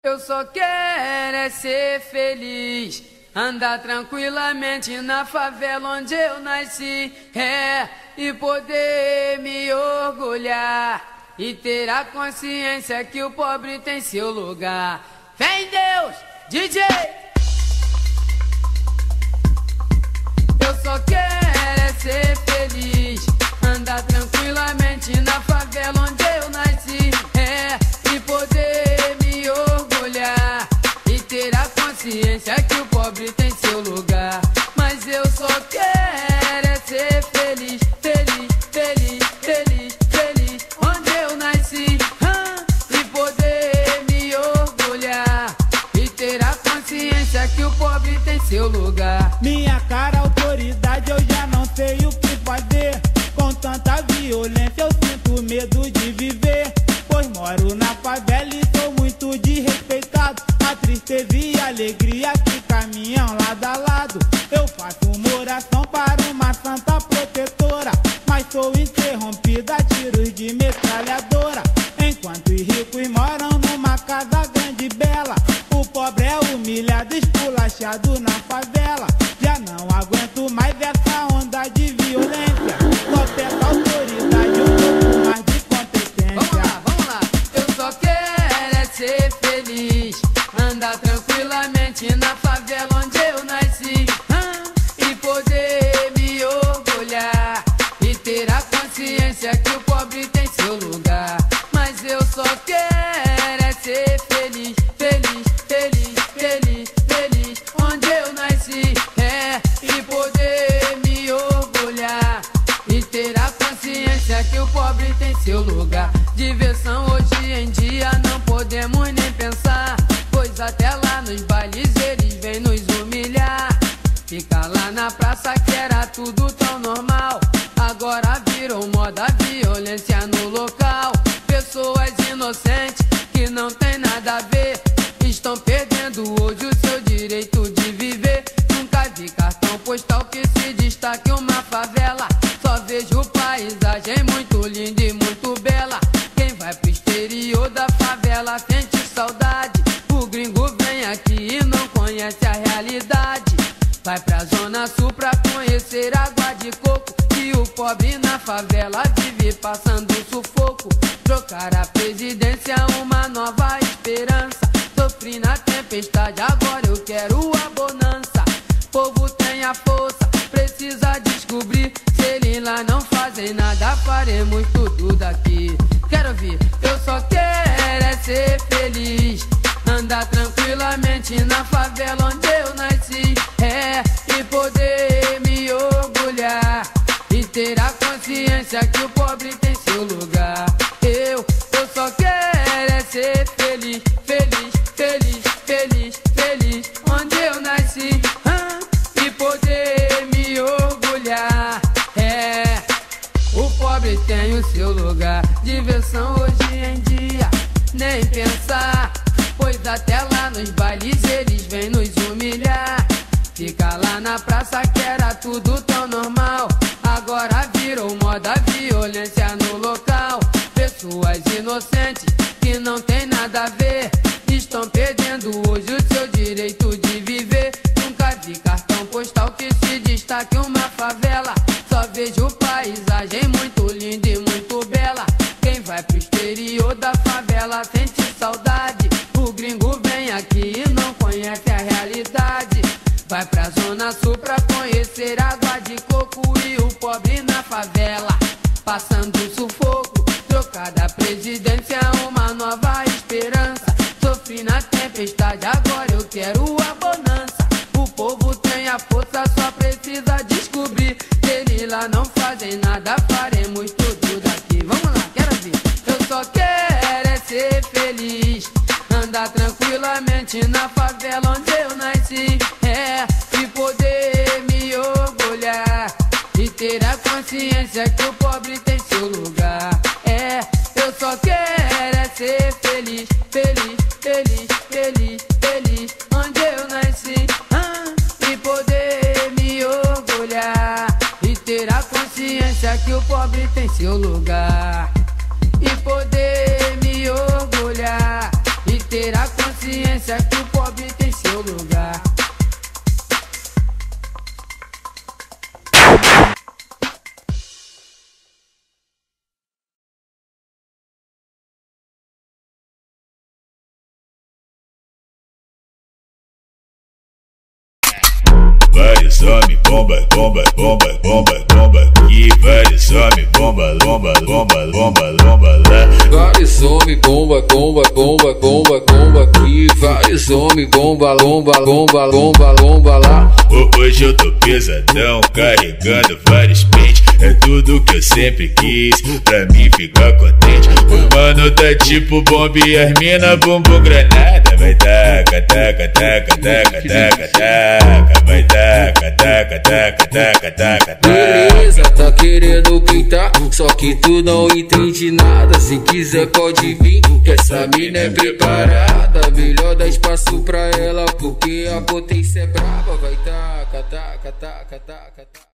Eu só quero é ser feliz, andar tranquilamente na favela onde eu nasci, e poder me orgulhar e ter a consciência que o pobre tem seu lugar. Vem Deus, DJ! Eu só quero é ser feliz, andar tranquilamente na favela onde eu nasci, e poder me orgulhar e ter a consciência que o pobre tem seu lugar. Mas eu só quero é ser feliz, feliz, feliz, feliz, feliz onde eu nasci, e poder me orgulhar e ter a consciência que o pobre tem seu lugar. Minha cara, autoridade, eu já não sei o que fazer. Com tanta violência eu sinto medo de viver, pois moro na favela e sou muito desrespeitado. A tristeza e a alegria que caminham lado a lado. Eu faço uma oração para uma santa protetora, mas sou interrompida a tiros de metralhadora. Enquanto os ricos moram numa casa grande e bela, o pobre é humilhado, esculachado na favela. Já não aguento mais essa onda de violência, só peço autoridade, um pouco mais de competência. Vamos lá, eu só quero é ser feliz, andar tranquilamente na favela onde eu nasci, e poder me orgulhar e ter a consciência que o pobre tem seu lugar. Mas eu só quero é ser feliz, feliz, feliz, feliz, feliz onde eu nasci, e poder me orgulhar e ter a consciência que o pobre tem seu lugar. Diversão hoje em dia não podemos nem pensar, pois até lá nos bailes eles vêm nos humilhar. Fica lá na praça que era tudo tão normal, agora virou moda a violência no local. Pessoas inocentes que não tem nada a ver estão perdendo hoje o seu direito de viver. Nunca vi cartão postal que se destaque uma favela, só vejo paisagem muito linda e muito bela. Quem vai pro exterior da favela sente saudade, o gringo vem aqui e não conhece a realidade. Vai pra zona sul pra conhecer água de coco, e o pobre na favela vive passando sufoco. Trocar a presidência, uma nova esperança. Sofri na tempestade, agora eu quero a bonança. Povo tem a força, precisa descobrir. Se eles lá não fazem nada, faremos tudo daqui. Quero ouvir, eu só quero é ser feliz, andar tranquilamente na favela onde eu nasci, e poder me orgulhar e ter a consciência que o pobre tem seu lugar. Eu só quero é ser feliz, feliz, feliz, feliz, feliz onde eu nasci, e poder me orgulhar. O pobre tem o seu lugar. Diversão hoje em dia, nem pensar, pois até lá nos bailes eles vêm nos humilhar. Fica lá na praça que era tudo tão normal, agora virou moda a violência no local. Pessoas inocentes que não tem nada a ver estão perdendo hoje o seu direito de viver. Nunca vi cartão postal que se destaque uma favela, só vejo paisagem muito linda e muito bela. Quem vai pro exterior da favela sente saudade, o gringo vem aqui e não conhece a realidade. Vai pra zona sul pra conhecer água de coco, e o pobre na favela passando sufoco. Trocar da presidência, uma nova esperança. Sofri na tempestade, agora eu quero a bonança. O povo tem a força, só precisa descobrir. Se eles lá não fazem nada, faremos tudo daqui. Vamos lá, quero ver. Eu só quero é ser feliz, andar tranquilamente na favela onde eu nasci, e poder me orgulhar e ter a consciência que o pobre tem seu lugar. Eu só quero é ser feliz, feliz, feliz, feliz, feliz onde eu nasci, e poder me orgulhar e ter a consciência que o pobre tem seu lugar. E poder me orgulhar e ter a a consciência que o pobre tem seu lugar. Vários homens bomba, bomba, bomba, bomba, bomba aqui. Vários homens bomba, bomba, bomba, bomba, bomba lá. Vários homens bomba, bomba, bomba, bomba, bomba aqui. Vários homens bomba, bomba, bomba, bomba, bomba lá. Hoje eu tô pesadão, carregando vários pentes. É tudo que eu sempre quis, pra mim ficar contente. O mano tá tipo bomba e as mina bumbum granada. Vai taca, taca, taca, taca, taca, taca. Vai taca, taca, taca, taca, taca, taca. Beleza, tá querendo pintar, só que tu não entende nada. Se quiser pode vir, que essa mina é preparada. Melhor dar espaço pra ela, porque a potência é braba. Vai taca, taca, taca, taca, taca.